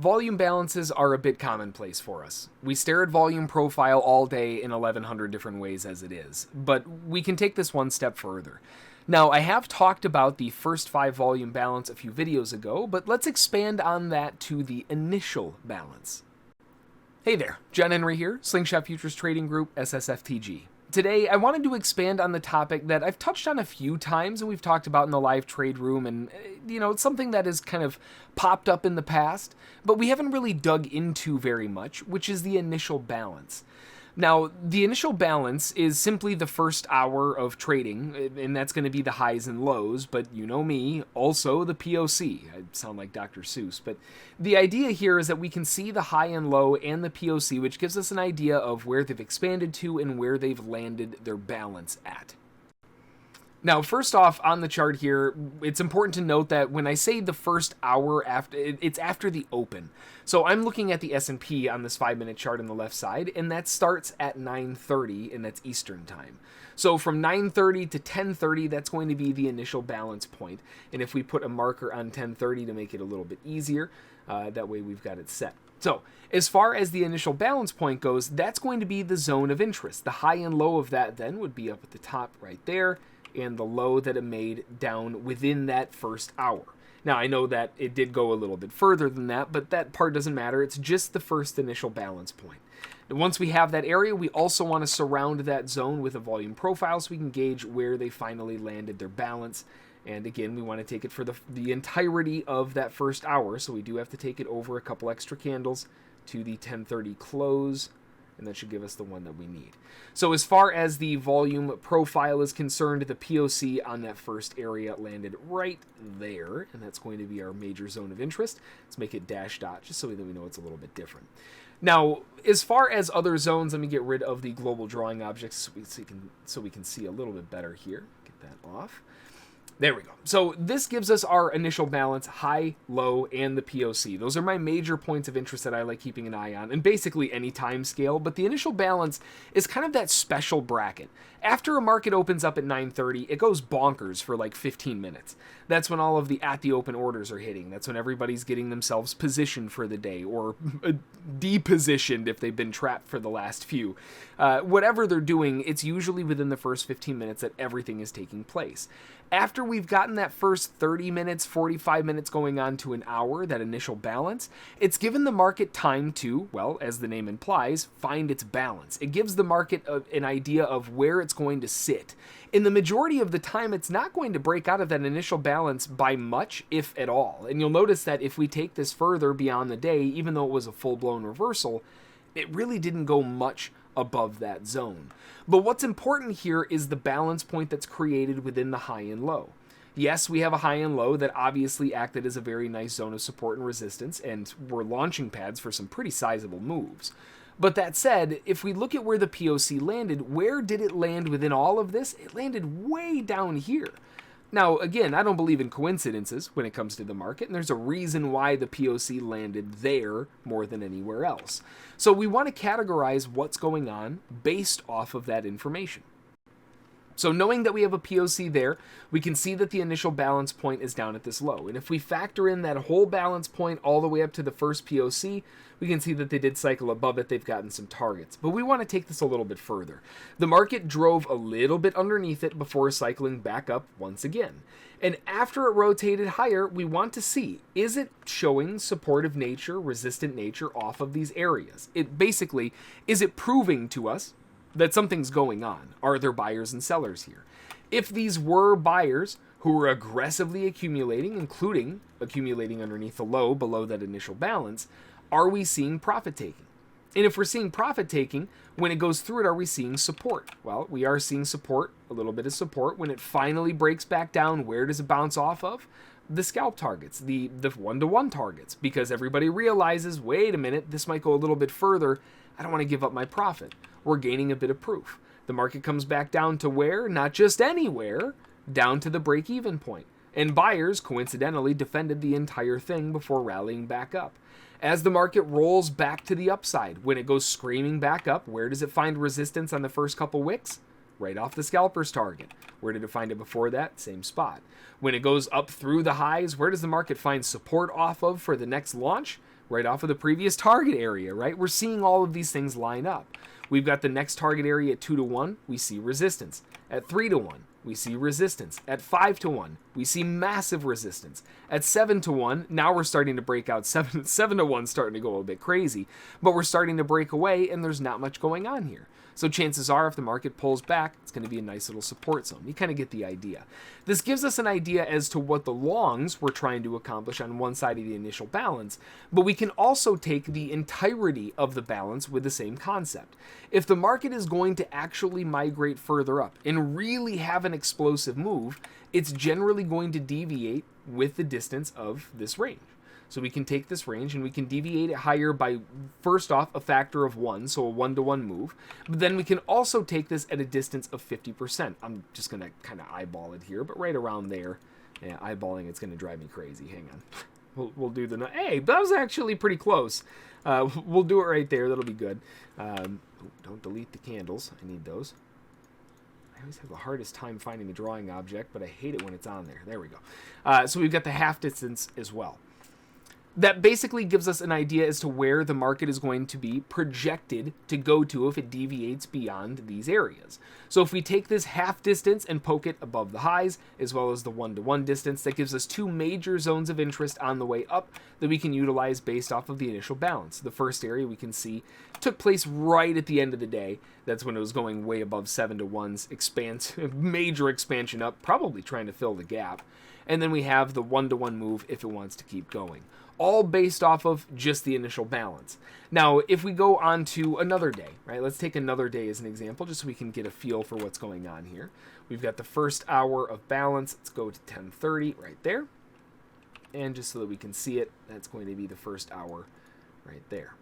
Volume balances are a bit commonplace for us. We stare at volume profile all day in 1100 different ways as it is, but we can take this one step further. Now, I have talked about the first 5 volume balance a few videos ago, but let's expand on that to the initial balance. Hey there, John Henry here, Slingshot Futures Trading Group, SSFTG. Today, I wanted to expand on the topic that I've touched on a few times and we've talked about in the live trade room, and it's something that has kind of popped up in the past, but we haven't really dug into very much, which is the initial balance. Now, the initial balance is simply the first hour of trading, and that's going to be the highs and lows, but you know me, also the POC. I sound like Dr. Seuss, but the idea here is that we can see the high and low and the POC, which gives us an idea of where they've expanded to and where they've landed their balance at. Now, first off, on the chart here, it's important to note that when I say the first hour, it's after the open. So I'm looking at the S&P on this 5-minute chart on the left side, and that starts at 9:30, and that's Eastern time. So from 9:30 to 10:30, that's going to be the initial balance point. And if we put a marker on 10:30 to make it a little bit easier, that way we've got it set. So, as far as the initial balance point goes, that's going to be the zone of interest. The high and low of that then would be up at the top right there, and the low that it made down within that first hour. Now, I know that it did go a little bit further than that, but that part doesn't matter. It's just the first initial balance point. And once we have that area, we also want to surround that zone with a volume profile so we can gauge where they finally landed their balance. And again, we want to take it for the entirety of that first hour, so we do have to take it over a couple extra candles to the 10:30 close, and that should give us the one that we need. So as far as the volume profile is concerned, the POC on that first area landed right there, and that's going to be our major zone of interest. Let's make it dash dot just so that we know it's a little bit different. Now, as far as other zones, let me get rid of the global drawing objects so we can see a little bit better here. Get that off. There we go. So this gives us our initial balance, high, low, and the POC. Those are my major points of interest that I like keeping an eye on, and basically any time scale, but the initial balance is kind of that special bracket. After a market opens up at 9:30, it goes bonkers for like 15 minutes. That's when all of the at the open orders are hitting. That's when everybody's getting themselves positioned for the day, or depositioned if they've been trapped for the last few. Whatever they're doing, it's usually within the first 15 minutes that everything is taking place. After we've gotten that first 30 minutes, 45 minutes going on to an hour, that initial balance, it's given the market time to, well, as the name implies, find its balance. It gives the market an idea of where it's going to sit. In the majority of the time, it's not going to break out of that initial balance by much, if at all. And you'll notice that if we take this further beyond the day, even though it was a full-blown reversal, it really didn't go much above that zone. But what's important here is the balance point that's created within the high and low. Yes, we have a high and low that obviously acted as a very nice zone of support and resistance, and were launching pads for some pretty sizable moves. But that said, if we look at where the POC landed, where did it land within all of this? It landed way down here. Now, again, I don't believe in coincidences when it comes to the market, and there's a reason why the POC landed there more than anywhere else. So we want to categorize what's going on based off of that information. So knowing that we have a POC there, we can see that the initial balance point is down at this low. And if we factor in that whole balance point all the way up to the first POC, we can see that they did cycle above it. They've gotten some targets. But we want to take this a little bit further. The market drove a little bit underneath it before cycling back up once again. And after it rotated higher, we want to see, is it showing supportive nature, resistant nature off of these areas? It basically, is it proving to us that something's going on? Are there buyers and sellers here? If these were buyers who were aggressively accumulating, including accumulating underneath the low below that initial balance, are we seeing profit taking? And if we're seeing profit taking, when it goes through it, are we seeing support? Well, we are seeing support, a little bit of support. When it finally breaks back down, where does it bounce off of? The scalp targets, the one-to-one targets, because everybody realizes, wait a minute, this might go a little bit further. I don't want to give up my profit. We're gaining a bit of proof. The market comes back down to where? Not just anywhere, down to the break-even point. And buyers, coincidentally, defended the entire thing before rallying back up. As the market rolls back to the upside, when it goes screaming back up, where does it find resistance on the first couple wicks? Right off the scalper's target. Where did it find it before that? Same spot. When it goes up through the highs, where does the market find support off of for the next launch? right off of the previous target area, right? We're seeing all of these things line up. We've got the next target area at 2 to 1, we see resistance. At 3 to 1, we see resistance. At 5 to 1, we see massive resistance. At 7 to 1, now we're starting to break out. 7 to 1 starting to go a bit crazy, but we're starting to break away and there's not much going on here. So chances are if the market pulls back, it's going to be a nice little support zone. You kind of get the idea. This gives us an idea as to what the longs were trying to accomplish on one side of the initial balance, but we can also take the entirety of the balance with the same concept. If the market is going to actually migrate further up and really have an explosive move, it's generally going to deviate with the distance of this range. So we can take this range and we can deviate it higher by, first off, a factor of 1, so a 1-to-1 move. But then we can also take this at a distance of 50%. I'm just going to kind of eyeball it here, but right around there. Yeah, eyeballing it's going to drive me crazy. Hang on. We'll do the... Hey, that was actually pretty close. We'll do it right there. That'll be good. Don't delete the candles. I need those. I always have the hardest time finding the drawing object, but I hate it when it's on there. There we go. So we've got the half distance as well. That basically gives us an idea as to where the market is going to be projected to go to if it deviates beyond these areas. So if we take this half distance and poke it above the highs, as well as the 1-to-1 distance, that gives us two major zones of interest on the way up that we can utilize based off of the initial balance. The first area we can see took place right at the end of the day. That's when it was going way above 7-to-1's major expansion up, probably trying to fill the gap. And then we have the 1-to-1 move if it wants to keep going. All based off of just the initial balance. Now, if we go on to another day, right? Let's take another day as an example, just so we can get a feel for what's going on here. We've got the first hour of balance. Let's go to 10:30 right there. And just so that we can see it, that's going to be the first hour right there.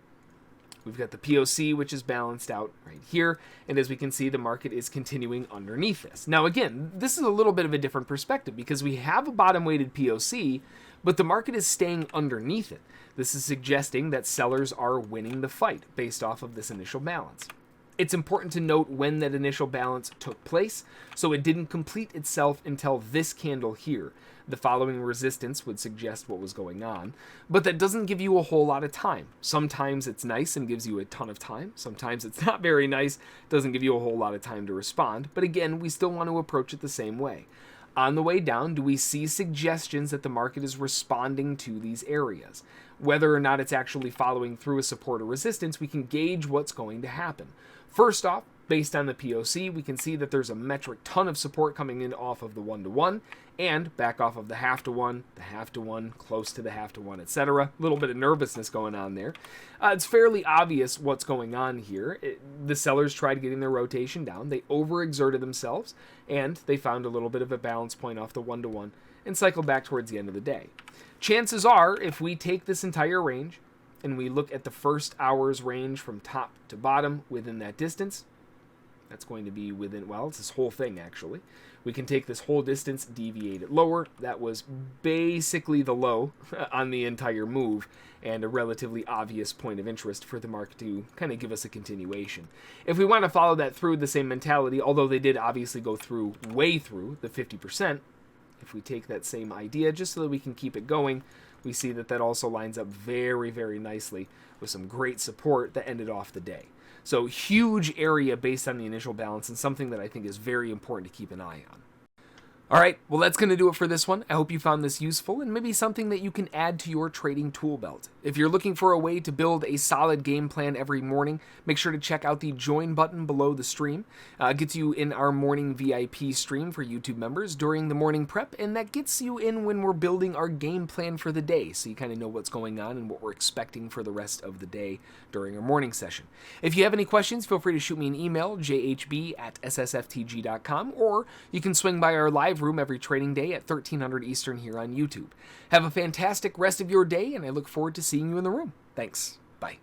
We've got the POC, which is balanced out right here. And as we can see, the market is continuing underneath this. Now, again, this is a little bit of a different perspective because we have a bottom-weighted POC, but the market is staying underneath it. This is suggesting that sellers are winning the fight based off of this initial balance. It's important to note when that initial balance took place, so it didn't complete itself until this candle here. The following resistance would suggest what was going on, but that doesn't give you a whole lot of time. Sometimes it's nice and gives you a ton of time. Sometimes it's not very nice, doesn't give you a whole lot of time to respond, but again, we still want to approach it the same way. On the way down, do we see suggestions that the market is responding to these areas? Whether or not it's actually following through a support or resistance, we can gauge what's going to happen. First off, based on the POC, we can see that there's a metric ton of support coming in off of the 1-to-1 and back off of the half-to-1, close to the half-to-1, etc. A little bit of nervousness going on there. It's fairly obvious what's going on here. The sellers tried getting their rotation down. They overexerted themselves, and they found a little bit of a balance point off the 1-to-1 and cycled back towards the end of the day. Chances are, if we take this entire range and we look at the first hour's range from top to bottom within that distance, that's going to be within, well, it's this whole thing actually. We can take this whole distance, deviate it lower. That was basically the low on the entire move and a relatively obvious point of interest for the market to kind of give us a continuation. If we want to follow that through the same mentality, although they did obviously go through, way through the 50%, if we take that same idea just so that we can keep it going, we see that that also lines up very, very nicely with some great support that ended off the day. So huge area based on the initial balance and something that I think is very important to keep an eye on. All right, well, that's going to do it for this one. I hope you found this useful and maybe something that you can add to your trading tool belt. If you're looking for a way to build a solid game plan every morning, make sure to check out the join button below the stream. It gets you in our morning VIP stream for YouTube members during the morning prep, and that gets you in when we're building our game plan for the day, so you kind of know what's going on and what we're expecting for the rest of the day during our morning session. If you have any questions, feel free to shoot me an email, jhb@ssftg.com, or you can swing by our live room every trading day at 1300 Eastern here on YouTube. Have a fantastic rest of your day, and I look forward to seeing you in the room. Thanks. Bye.